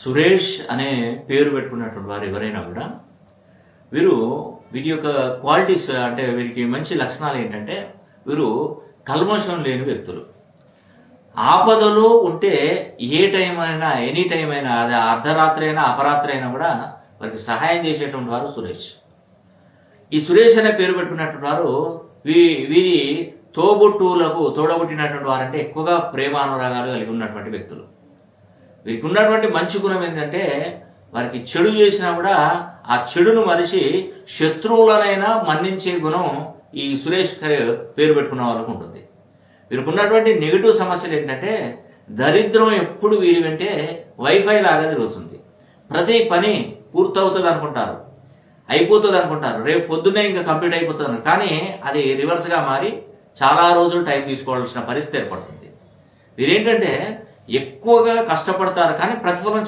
సురేష్ అనే పేరు పెట్టుకున్నటువంటి వారు ఎవరైనా కూడా వీరి యొక్క క్వాలిటీస్ అంటే వీరికి మంచి లక్షణాలు ఏంటంటే వీరు కల్మషం లేని వ్యక్తులు. ఆపదలు ఉంటే ఏ టైం అయినా ఎనీ టైం అయినా అది అర్ధరాత్రి అయినా అపరాత్రి అయినా కూడా వారికి సహాయం చేసేటువంటి వారు సురేష్. ఈ సురేష్ అనే పేరు పెట్టుకున్నటువంటి వారు వీరి తోడబుట్టినటువంటి వారంటే ఎక్కువగా ప్రేమానురాగాలు కలిగి ఉన్నటువంటి వ్యక్తులు. వీరికి ఉన్నటువంటి మంచి గుణం ఏంటంటే వారికి చెడు చేసినా కూడా ఆ చెడును మరిచి శత్రువులనైనా మన్నించే గుణం ఈ సురేష్ పేరు పెట్టుకున్న వాళ్ళకు ఉంటుంది. వీరికి ఉన్నటువంటి నెగిటివ్ సమస్యలు ఏంటంటే దరిద్రం ఎప్పుడు వీరి వెంటే వైఫై లాగా తిరుగుతుంది. ప్రతి పని పూర్తవుతుంది అనుకుంటారు, అయిపోతుంది అనుకుంటారు, రేపు పొద్దున్నే ఇంకా కంప్లీట్ అయిపోతుంది, కానీ అది రివర్స్గా మారి చాలా రోజులు టైం తీసుకోవాల్సిన పరిస్థితి ఏర్పడుతుంది. వీరేంటంటే ఎక్కువగా కష్టపడతారు కానీ ప్రతిఫలం